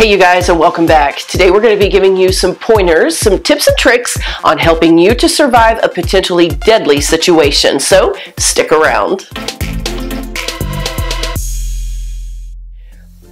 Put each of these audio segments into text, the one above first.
Hey you guys, and welcome back. Today we're going to be giving you some pointers, some tips and tricks on helping you to survive a potentially deadly situation. So stick around.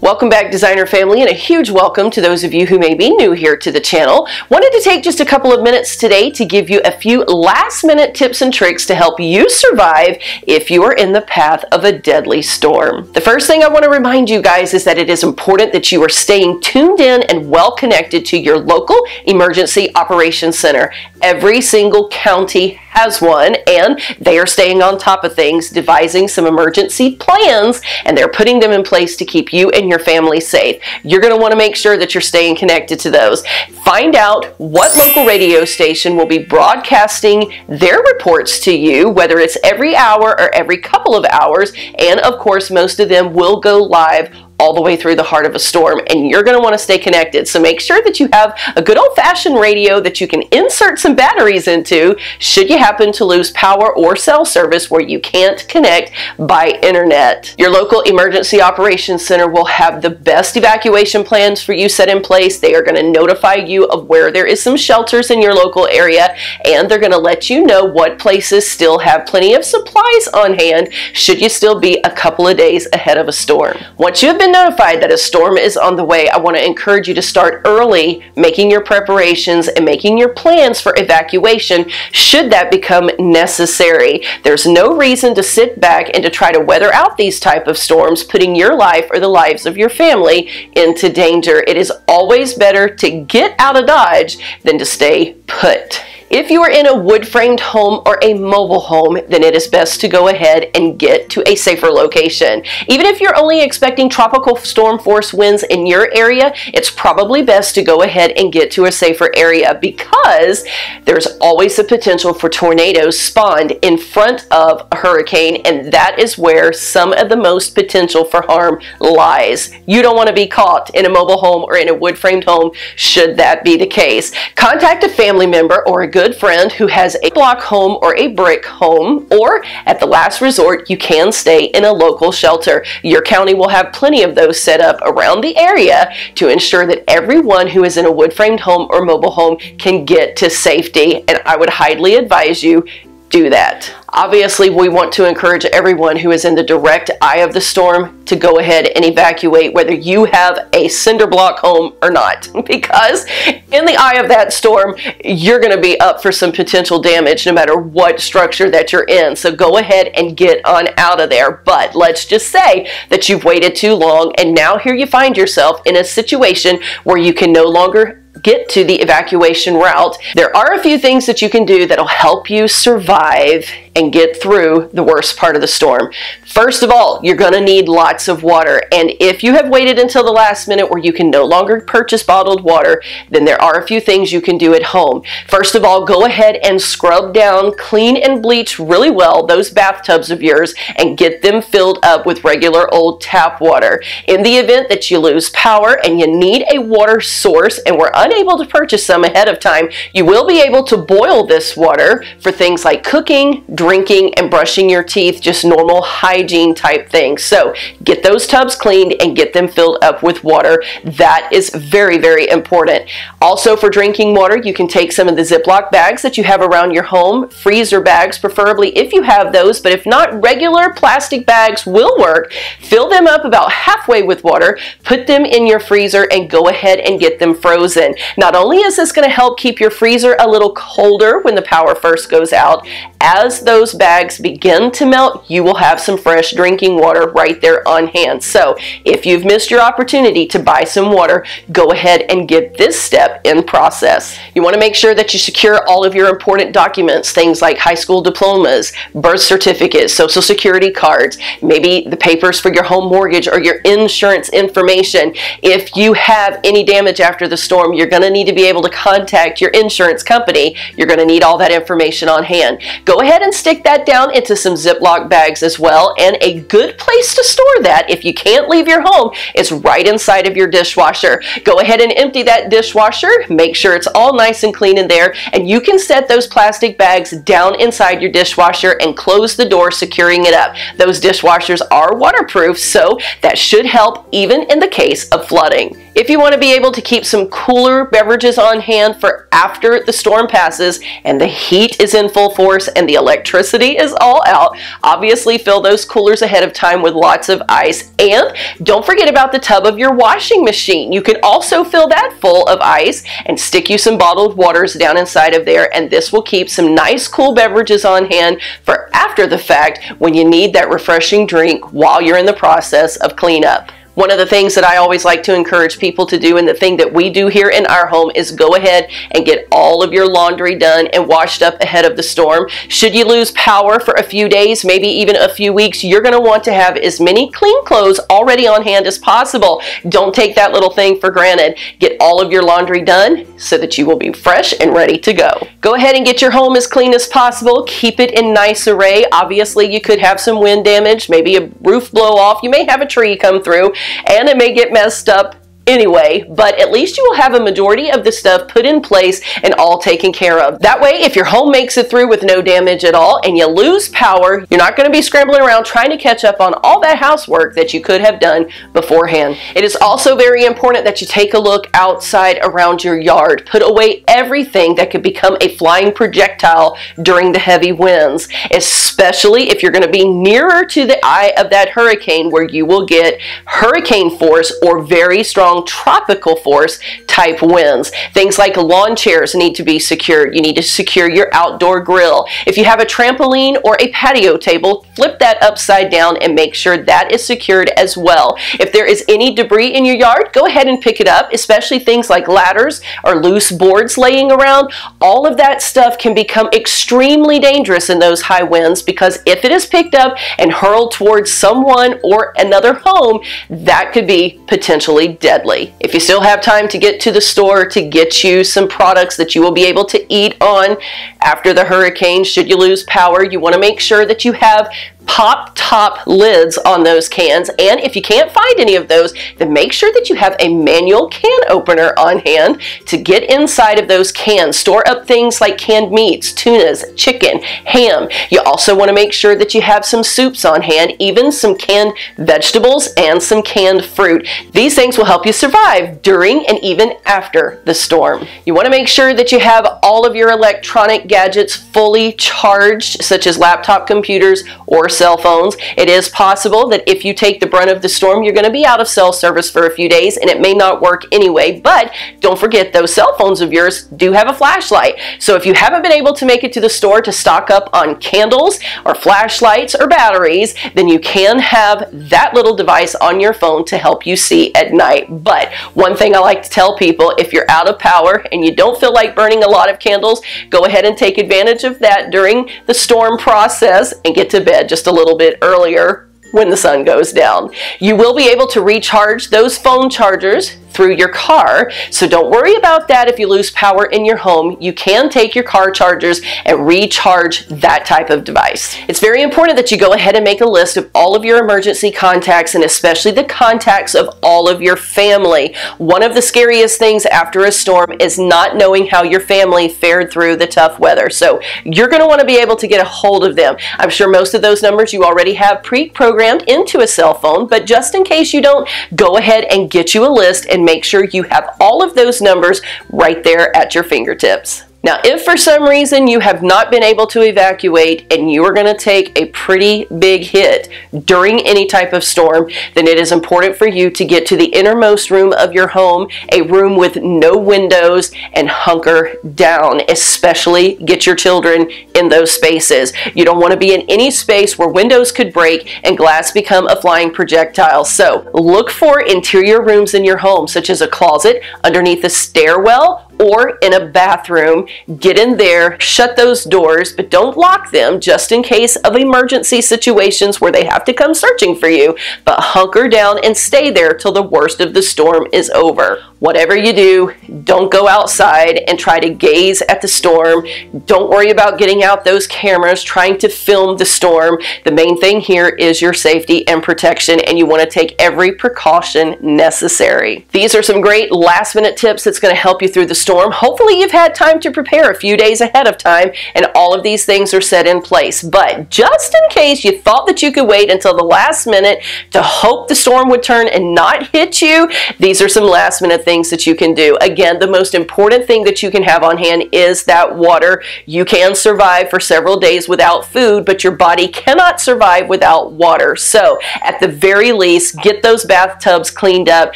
Welcome back, designer family, and a huge welcome to those of you who may be new here to the channel. Wanted to take just a couple of minutes today to give you a few last-minute tips and tricks to help you survive if you are in the path of a deadly storm. The first thing I want to remind you guys is that it is important that you are staying tuned in and well connected to your local emergency operations center. Every single county has one, and they are staying on top of things, devising some emergency plans, and they're putting them in place to keep you and your family safe. You're going to want to make sure that you're staying connected to those. Find out what local radio station will be broadcasting their reports to you, whether it's every hour or every couple of hours, and of course most of them will go live all the way through the heart of a storm, and you're going to want to stay connected. So make sure that you have a good old-fashioned radio that you can insert some batteries into should you happen to lose power or cell service where you can't connect by internet. Your local emergency operations center will have the best evacuation plans for you set in place. They are going to notify you of where there is some shelters in your local area, and they're going to let you know what places still have plenty of supplies on hand should you still be a couple of days ahead of a storm. Once you have been notified that a storm is on the way, I want to encourage you to start early, making your preparations and making your plans for evacuation should that become necessary. There's no reason to sit back and to try to weather out these type of storms, putting your life or the lives of your family into danger. It is always better to get out of Dodge than to stay put. If you are in a wood-framed home or a mobile home, then it is best to go ahead and get to a safer location. Even if you're only expecting tropical storm force winds in your area, it's probably best to go ahead and get to a safer area because there's always the potential for tornadoes spawned in front of a hurricane, and that is where some of the most potential for harm lies. You don't want to be caught in a mobile home or in a wood-framed home should that be the case. Contact a family member or a good friend who has a block home or a brick home, or at the last resort, you can stay in a local shelter. Your county will have plenty of those set up around the area to ensure that everyone who is in a wood-framed home or mobile home can get to safety, and I would highly advise you do that. Obviously, we want to encourage everyone who is in the direct eye of the storm to go ahead and evacuate, whether you have a cinder block home or not, because in the eye of that storm, you're going to be up for some potential damage no matter what structure that you're in. So go ahead and get on out of there. But let's just say that you've waited too long, and now here you find yourself in a situation where you can no longer get to the evacuation route. There are a few things that you can do that'll help you survive and get through the worst part of the storm. First of all, you're going to need lots of water, and if you have waited until the last minute where you can no longer purchase bottled water, then there are a few things you can do at home. First of all, go ahead and scrub down, clean and bleach really well those bathtubs of yours and get them filled up with regular old tap water. In the event that you lose power and you need a water source and we're unable to purchase some ahead of time, you will be able to boil this water for things like cooking, drinking, and brushing your teeth, just normal hygiene type things. So get those tubs cleaned and get them filled up with water. That is very, very important. Also, for drinking water, you can take some of the Ziploc bags that you have around your home, freezer bags preferably if you have those, but if not, regular plastic bags will work. Fill them up about halfway with water, put them in your freezer, and go ahead and get them frozen. Not only is this going to help keep your freezer a little colder when the power first goes out, as those bags begin to melt, you will have some fresh drinking water right there on hand. So if you've missed your opportunity to buy some water, go ahead and get this step in process. You want to make sure that you secure all of your important documents, things like high school diplomas, birth certificates, social security cards, maybe the papers for your home mortgage or your insurance information. If you have any damage after the storm, you're going to need to be able to contact your insurance company. You're going to need all that information on hand. Go ahead and stick that down into some Ziploc bags as well, and a good place to store that if you can't leave your home is right inside of your dishwasher. Go ahead and empty that dishwasher, make sure it's all nice and clean in there, and you can set those plastic bags down inside your dishwasher and close the door, securing it up. Those dishwashers are waterproof, so that should help even in the case of flooding. If you want to be able to keep some cooler beverages on hand for after the storm passes and the heat is in full force and the electricity is all out, obviously fill those coolers ahead of time with lots of ice. And don't forget about the tub of your washing machine. You can also fill that full of ice and stick you some bottled waters down inside of there, and this will keep some nice cool beverages on hand for after the fact when you need that refreshing drink while you're in the process of cleanup. One of the things that I always like to encourage people to do, and the thing that we do here in our home, is go ahead and get all of your laundry done and washed up ahead of the storm. Should you lose power for a few days, maybe even a few weeks, you're going to want to have as many clean clothes already on hand as possible. Don't take that little thing for granted. Get all of your laundry done so that you will be fresh and ready to go. Go ahead and get your home as clean as possible. Keep it in nice array. Obviously, you could have some wind damage, maybe a roof blow off. You may have a tree come through, and it may get messed up anyway, but at least you will have a majority of the stuff put in place and all taken care of. That way, if your home makes it through with no damage at all and you lose power, you're not going to be scrambling around trying to catch up on all that housework that you could have done beforehand. It is also very important that you take a look outside around your yard. Put away everything that could become a flying projectile during the heavy winds, especially if you're going to be nearer to the eye of that hurricane, where you will get hurricane force or very strong tropical force type winds. Things like lawn chairs need to be secured. You need to secure your outdoor grill. If you have a trampoline or a patio table, flip that upside down and make sure that is secured as well. If there is any debris in your yard, go ahead and pick it up, especially things like ladders or loose boards laying around. All of that stuff can become extremely dangerous in those high winds, because if it is picked up and hurled towards someone or another home, that could be potentially deadly. If you still have time to get to the store to get you some products that you will be able to eat on after the hurricane, should you lose power, you want to make sure that you have pop top lids on those cans. And if you can't find any of those, then make sure that you have a manual can opener on hand to get inside of those cans. Store up things like canned meats, tunas, chicken, ham. You also want to make sure that you have some soups on hand, even some canned vegetables and some canned fruit. These things will help you survive during and even after the storm. You want to make sure that you have all of your electronic gadgets fully charged, such as laptop computers or cell phones. It is possible that if you take the brunt of the storm, you're going to be out of cell service for a few days and it may not work anyway. But don't forget, those cell phones of yours do have a flashlight. So if you haven't been able to make it to the store to stock up on candles or flashlights or batteries, then you can have that little device on your phone to help you see at night. But one thing I like to tell people, if you're out of power and you don't feel like burning a lot of candles, go ahead and take advantage of that during the storm process and get to bed just a little bit earlier when the sun goes down. You will be able to recharge those phone chargers through your car, so don't worry about that. If you lose power in your home, you can take your car chargers and recharge that type of device. It's very important that you go ahead and make a list of all of your emergency contacts, and especially the contacts of all of your family. One of the scariest things after a storm is not knowing how your family fared through the tough weather. So you're going to want to be able to get a hold of them. I'm sure most of those numbers you already have pre-programmed into a cell phone, but just in case you don't, go ahead and get you a list and make sure you have all of those numbers right there at your fingertips. Now, if for some reason you have not been able to evacuate and you are going to take a pretty big hit during any type of storm, then it is important for you to get to the innermost room of your home, a room with no windows, and hunker down. Especially get your children in those spaces. You don't want to be in any space where windows could break and glass become a flying projectile. So look for interior rooms in your home, such as a closet, underneath a stairwell, or in a bathroom. Get in there, shut those doors, but don't lock them, just in case of emergency situations where they have to come searching for you. But hunker down and stay there till the worst of the storm is over. Whatever you do, don't go outside and try to gaze at the storm. Don't worry about getting out those cameras trying to film the storm. The main thing here is your safety and protection, and you want to take every precaution necessary. These are some great last-minute tips that's going to help you through the storm storm, hopefully you've had time to prepare a few days ahead of time and all of these things are set in place. But just in case you thought that you could wait until the last minute to hope the storm would turn and not hit you, these are some last minute things that you can do. Again, the most important thing that you can have on hand is that water. You can survive for several days without food, but your body cannot survive without water. So at the very least, get those bathtubs cleaned up,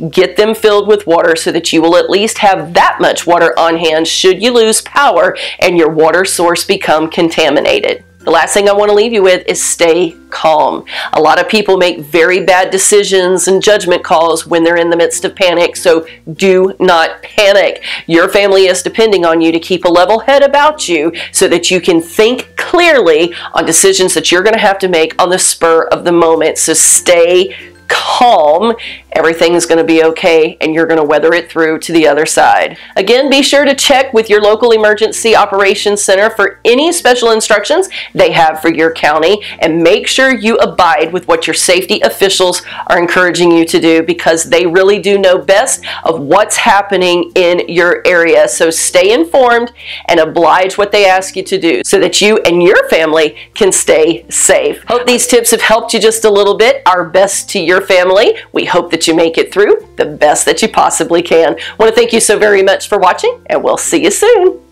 get them filled with water so that you will at least have that much water on hand should you lose power and your water source become contaminated. The last thing I want to leave you with is stay calm. A lot of people make very bad decisions and judgment calls when they're in the midst of panic, so do not panic. Your family is depending on you to keep a level head about you so that you can think clearly on decisions that you're going to have to make on the spur of the moment. So stay calm. Everything's going to be okay and you're going to weather it through to the other side. Again, be sure to check with your local emergency operations center for any special instructions they have for your county, and make sure you abide with what your safety officials are encouraging you to do, because they really do know best of what's happening in your area. So stay informed and oblige what they ask you to do so that you and your family can stay safe. Hope these tips have helped you just a little bit. Our best to your family. We hope that you make it through the best that you possibly can. I want to thank you so very much for watching, and we'll see you soon.